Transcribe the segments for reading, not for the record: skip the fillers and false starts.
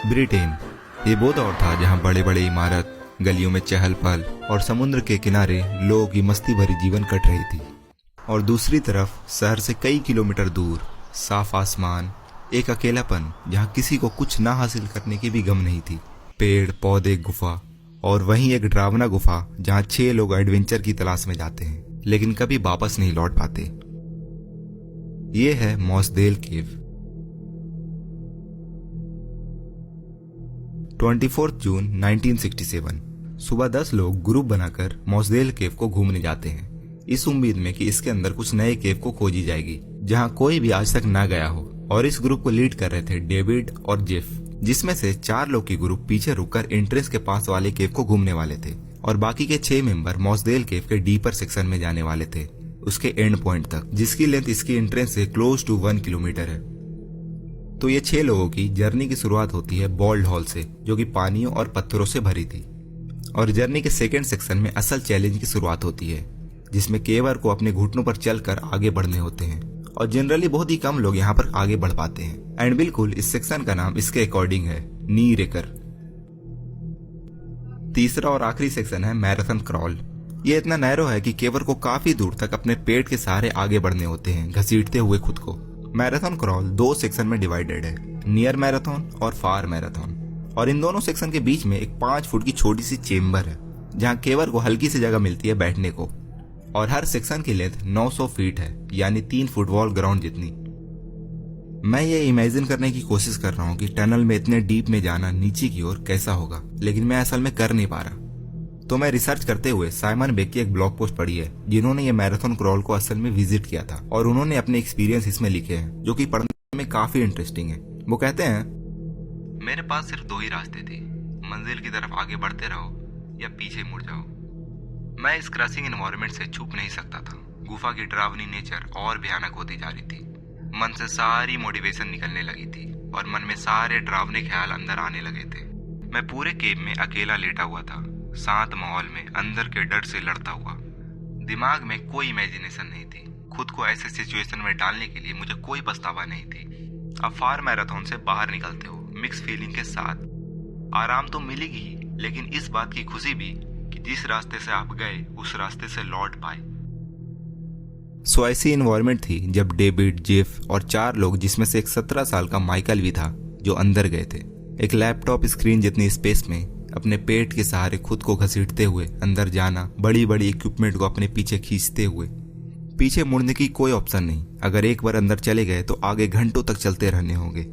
Britain, ये वो दौर था जहाँ बड़े बड़े इमारत, गलियों में चहल पहल और समुद्र के किनारे लोगों की मस्ती भरी जीवन कट रही थी। और दूसरी तरफ शहर से कई किलोमीटर दूर साफ आसमान, एक अकेलापन जहाँ किसी को कुछ ना हासिल करने की भी गम नहीं थी। पेड़ पौधे, गुफा, और वहीं एक डरावना गुफा जहाँ 6 लोग एडवेंचर की तलाश में जाते हैं लेकिन कभी वापस नहीं लौट पाते। ये है मॉसदेल केव। 24 जून 1967 सुबह 10 लोग ग्रुप बनाकर मॉसदेल केव को घूमने जाते हैं, इस उम्मीद में कि इसके अंदर कुछ नए केव को खोजी जाएगी जहां कोई भी आज तक ना गया हो। और इस ग्रुप को लीड कर रहे थे डेविड और जेफ, जिसमें से 4 लोग की ग्रुप पीछे रुककर एंट्रेंस के पास वाले केव को घूमने वाले थे और बाकी के 6 मेंबर मॉसदेल केव के डीपर सेक्शन में जाने वाले थे, उसके एंड पॉइंट तक, जिसकी लेंथ इसकी एंट्रेंस से क्लोज टू 1 किलोमीटर है। तो ये 6 लोगों की जर्नी की शुरुआत होती है बॉल्ड हॉल से, जो कि पानियों और पत्थरों से भरी थी। और जर्नी के सेकेंड सेक्शन में असल चैलेंज की शुरुआत होती है, जिसमें केवर को अपने घुटनों पर चलकर आगे बढ़ने होते हैं और जनरली बहुत ही कम लोग यहाँ पर आगे बढ़ पाते हैं। एंड बिल्कुल इस सेक्शन का नाम इसके अकॉर्डिंग है, नी रेकर। तीसरा और आखिरी सेक्शन है मैराथन क्रॉल। ये इतना नैरो है कि केवर को काफी दूर तक अपने पेट के सहारे आगे बढ़ने होते हैं, घसीटते हुए खुद को। मैराथन क्रॉल 2 सेक्शन में डिवाइडेड है, नियर मैराथन और फार मैराथन। और इन दोनों सेक्शन के बीच में एक 5 फुट की छोटी सी चेम्बर है जहाँ केवर को हल्की सी जगह मिलती है बैठने को। और हर सेक्शन की लेंथ 900 फीट है, यानी 3 फुटबॉल ग्राउंड जितनी। मैं ये इमेजिन करने की कोशिश कर रहा हूँ कि टनल में इतने डीप में जाना नीचे की ओर कैसा होगा, लेकिन मैं असल में कर नहीं पा रहा। तो मैं रिसर्च करते हुए साइमन बेक की एक ब्लॉग पोस्ट पढ़ी है, जिन्होंने ये मैराथन क्रॉल को असल में विजिट किया था और उन्होंने अपने एक्सपीरियंस इसमें लिखे हैं, जो कि पढ़ने में काफी इंटरेस्टिंग है। वो कहते हैं, मेरे पास सिर्फ 2 ही रास्ते थे, मंजिल की तरफ आगे बढ़ते रहो या पीछे मुड़ जाओ। मैं इस क्रशिंग एनवायरनमेंट से छुप नहीं सकता था। गुफा की डरावनी नेचर और भयानक होती जा रही थी। मन से सारी मोटिवेशन निकलने लगी थी और मन में सारे डरावने ख्याल अंदर आने लगे थे। मैं पूरे केव में अकेला लेटा हुआ था, शांत माहौल में अंदर के डर से लड़ता हुआ। दिमाग में कोई इमेजिनेशन नहीं थी। खुद को ऐसे सिचुएशन में डालने के लिए मुझे कोई पछतावा नहीं थी। अब फार मैराथन से बाहर निकलते हो मिक्स फीलिंग के साथ। आराम तो मिलेगी ही, लेकिन इस बात की खुशी भी कि जिस रास्ते से आप गए उस रास्ते से लौट पाए। सो ऐसी एनवायरनमेंट थी जब डेविड, जेफ और 4 लोग, जिसमें से एक 17 साल का माइकल भी था, जो अंदर गए थे। एक लैपटॉप स्क्रीन जितनी स्पेस में अपने पेट के सहारे खुद को घसीटते हुए अंदर जाना, बड़ी बड़ी इक्विपमेंट को अपने पीछे खींचते हुए। पीछे मुड़ने की कोई ऑप्शन नहीं। अगर एक बार अंदर चले गए तो आगे घंटों तक चलते रहने होंगे।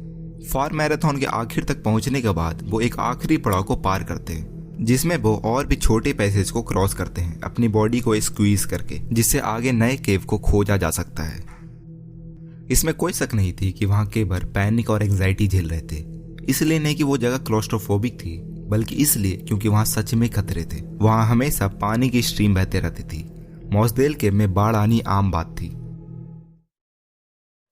फार मैराथन के आखिर तक पहुंचने के बाद वो एक आखिरी पड़ाव को पार करते हैं, जिसमें वो और भी छोटे पैसेज को क्रॉस करते हैं, अपनी बॉडी को स्क्वीज करके, जिससे आगे नए केव को खोजा जा सकता है। इसमें कोई शक नहीं थी कि वहां केवर पैनिक और एंजाइटी झेल रहे थे। इसलिए नहीं कि वो जगह क्लोस्ट्रोफोबिक थी, बल्कि इसलिए क्योंकि वहां सच में खतरे थे। वहां हमेशा पानी की स्ट्रीम बहते रहती थी। मॉसदेल केव में बाढ़ आनी आम बात थी।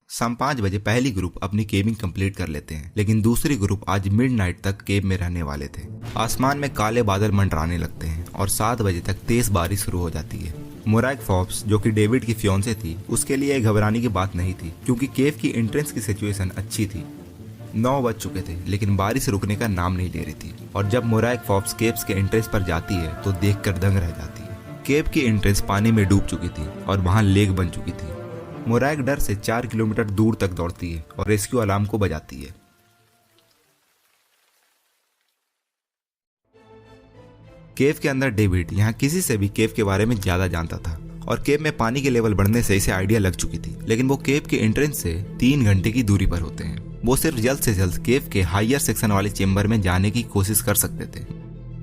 शाम 5 बजे पहली ग्रुप अपनी केविंग कंप्लीट कर लेते हैं, लेकिन दूसरी ग्रुप आज मिडनाइट तक केव में रहने वाले थे। आसमान में काले बादल मंडराने लगते हैं और 7 बजे तक तेज बारिश शुरू हो जाती है। मोराइक फॉब्स, जो कि डेविड की फियोंसे थी, उसके लिए घबराने की बात नहीं थी, क्योंकि केव की एंट्रेंस की सिचुएशन अच्छी थी। 9 बज चुके थे, लेकिन बारिश रुकने का नाम नहीं ले रही थी। और जब मोराइक फॉब्स केव्स के एंट्रेंस पर जाती है तो देखकर दंग रह जाती है। केव की एंट्रेंस पानी में डूब चुकी थी और वहां लेक बन चुकी थी। मोराइक डर से 4 किलोमीटर दूर तक दौड़ती है और रेस्क्यू अलार्म को बजाती है। केव के अंदर डेविड यहाँ किसी से भी केव के बारे में ज्यादा जानता था और केव में पानी के लेवल बढ़ने से इसे आइडिया लग चुकी थी, लेकिन वो केव के एंट्रेंस से 3 घंटे की दूरी पर होते हैं। वो सिर्फ जल्द से जल्द केव के हायर सेक्शन वाले चेंबर में जाने की कोशिश कर सकते थे।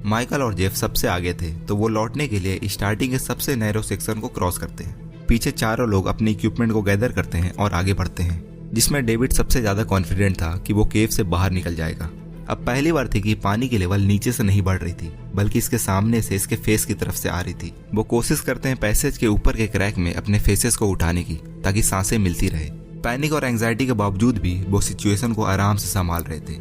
माइकल और जेफ सबसे आगे थे, तो वो लौटने के लिए स्टार्टिंग के सबसे नैरो सेक्शन को क्रॉस करते हैं। पीछे 4 लोग अपने इक्विपमेंट को गैदर करते हैं और आगे बढ़ते हैं, जिसमें डेविड सबसे ज्यादा कॉन्फिडेंट था कि वो केव से बाहर निकल जाएगा। अब पहली बार थी कि पानी की लेवल नीचे से नहीं बढ़ रही थी, बल्कि इसके सामने से, इसके फेस की तरफ से आ रही थी। वो कोशिश करते हैं पैसेज के ऊपर के क्रैक में अपने फेसेस को उठाने की, ताकि सांसें मिलती रहे। पैनिक और एंजाइटी के बावजूद भी वो सिचुएशन को आराम से संभाल रहे थे,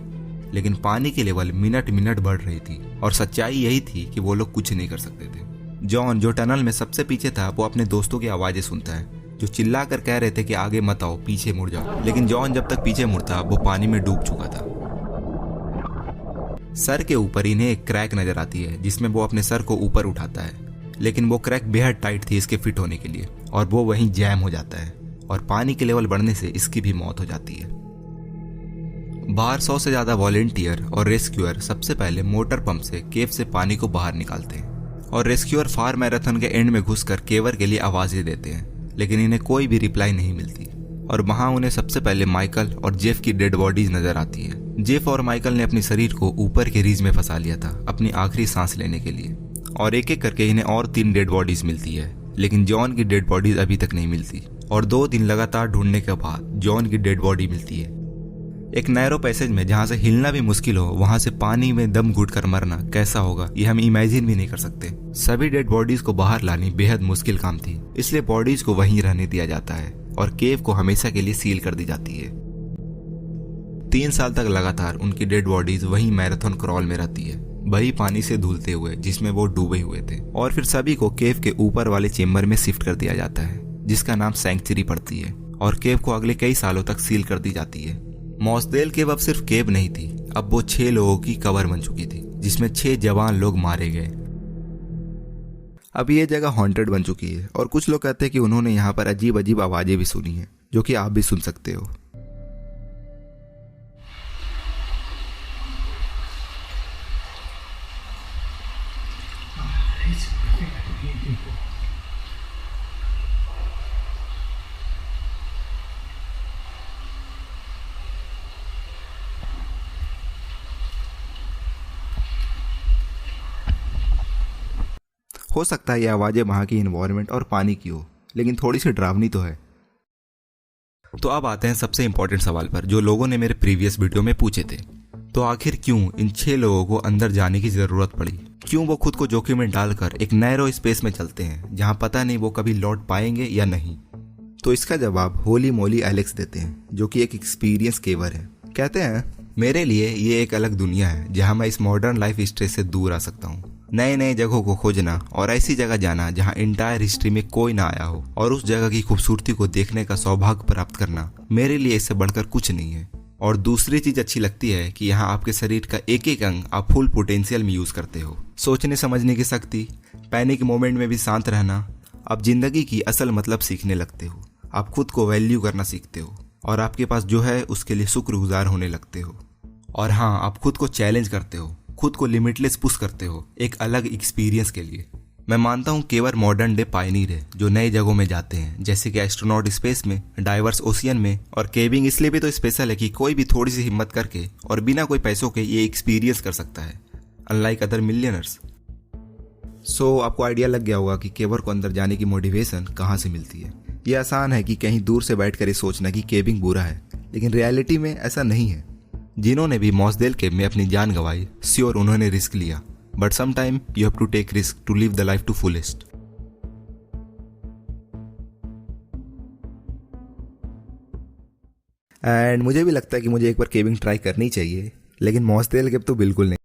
लेकिन पानी की लेवल मिनट मिनट बढ़ रही थी और सच्चाई यही थी कि वो लोग कुछ नहीं कर सकते थे। जॉन, जो टनल में सबसे पीछे था, वो अपने दोस्तों की आवाजें सुनता है, जो चिल्ला कर कह रहे थे कि आगे मत आओ, पीछे मुड़ जाओ। लेकिन जॉन जब तक पीछे मुड़ता, वो पानी में डूब चुका था। सर के ऊपर इन्हें एक क्रैक नजर आती है जिसमें वो अपने सर को ऊपर उठाता है, लेकिन वो क्रैक बेहद टाइट थी इसके फिट होने के लिए और वो वहीं जैम हो जाता है और पानी के लेवल बढ़ने से इसकी भी मौत हो जाती है। बाहर 100 से ज्यादा वॉलेंटियर और रेस्क्यूअर सबसे पहले मोटर पंप से केव से पानी को बाहर निकालते हैं और रेस्क्यूअर फार मैराथन के एंड में घुसकर केवर के लिए आवाजें देते हैं, लेकिन इन्हें कोई भी रिप्लाई नहीं मिलती और वहां उन्हें सबसे पहले माइकल और जेफ की डेड बॉडीज नजर आती है। जेफ और माइकल ने अपने शरीर को ऊपर के रीज में फंसा लिया था अपनी आखिरी सांस लेने के लिए और एक एक करके इन्हें और 3 डेड बॉडीज मिलती है, लेकिन जॉन की डेड बॉडीज अभी तक नहीं मिलती और 2 दिन लगातार ढूंढने के बाद जॉन की डेड बॉडी मिलती है। एक नैरो पैसेज में जहां से हिलना भी मुश्किल हो वहां से पानी में दम घुट कर मरना कैसा होगा ये हम इमेजिन भी नहीं कर सकते। सभी डेड बॉडीज को बाहर लानी बेहद मुश्किल काम थी, इसलिए बॉडीज को वहीं रहने दिया जाता है और केव को हमेशा के लिए सील कर दी जाती है। 3 साल तक लगातार उनकी डेड बॉडीज वहीं मैराथन क्रॉल में रहती है, वही पानी से धुलते हुए जिसमें वो डूबे हुए थे और फिर सभी को केव के ऊपर वाले चेम्बर में शिफ्ट कर दिया जाता है जिसका नाम सैंक्चुरी पड़ती है और केव को अगले कई सालों तक सील कर दी जाती है। मॉसदेल केव अब सिर्फ केव नहीं थी, अब वो 6 लोगों की कबर बन चुकी थी जिसमें 6 जवान लोग मारे गए। अब ये जगह हॉन्टेड बन चुकी है और कुछ लोग कहते हैं कि उन्होंने यहाँ पर अजीब अजीब आवाजें भी सुनी हैं, जो कि आप भी सुन सकते हो। हो सकता है ये आवाजें वहां की इन्वायरमेंट और पानी की हो, लेकिन थोड़ी सी डरावनी तो है। तो अब आते हैं सबसे इंपॉर्टेंट सवाल पर जो लोगों ने मेरे प्रीवियस वीडियो में पूछे थे। तो आखिर क्यों इन 6 लोगों को अंदर जाने की जरूरत पड़ी? क्यों वो खुद को जोखिम में डालकर एक नैरो स्पेस में चलते हैं जहां पता नहीं वो कभी लौट पाएंगे या नहीं? तो इसका जवाब होली मोली एलेक्स देते हैं, जो कि एक एक्सपीरियंस केवर है। कहते हैं, मेरे लिए ये एक अलग दुनिया है जहां मैं इस मॉडर्न लाइफ स्ट्रेस से दूर आ सकता हूँ। नए नए जगहों को खोजना और ऐसी जगह जाना जहां इंटायर हिस्ट्री में कोई ना आया हो और उस जगह की खूबसूरती को देखने का सौभाग्य प्राप्त करना मेरे लिए इससे बढ़कर कुछ नहीं है। और दूसरी चीज अच्छी लगती है कि यहाँ आपके शरीर का एक एक अंग आप फुल पोटेंशियल में यूज करते हो। सोचने समझने की शक्ति, पैनिक मोमेंट में भी शांत रहना, आप जिंदगी की असल मतलब सीखने लगते हो। आप खुद को वैल्यू करना सीखते हो और आपके पास जो है उसके लिए शुक्रगुजार होने लगते हो। और हाँ, आप खुद को चैलेंज करते हो, खुद को लिमिटलेस पुश करते हो एक अलग एक्सपीरियंस के लिए। मैं मानता हूँ केवल मॉडर्न डे पायनियर है जो नई जगहों में जाते हैं, जैसे कि एस्ट्रोनॉट स्पेस में, डाइवर्स ओशियन में। और केविंग इसलिए भी तो स्पेशल है कि कोई भी थोड़ी सी हिम्मत करके और बिना कोई पैसों के ये एक्सपीरियंस कर सकता है, अनलाइक अदर मिलियनर्स। सो आपको आइडिया लग गया होगा कि केवर को अंदर जाने की मोटिवेशन कहाँ से मिलती है। ये आसान है कि कहीं दूर से बैठकर ये सोचना कि केविंग बुरा है, लेकिन रियलिटी में ऐसा नहीं है। जिन्होंने भी मॉसदेल केव में अपनी जान गंवाई, श्योर उन्होंने रिस्क लिया, but some time you have to take risk to live the life to fullest. And मुझे भी लगता है कि मुझे एक बार केविंग ट्राई करनी चाहिए, लेकिन मॉसदेल केव तो बिल्कुल नहीं।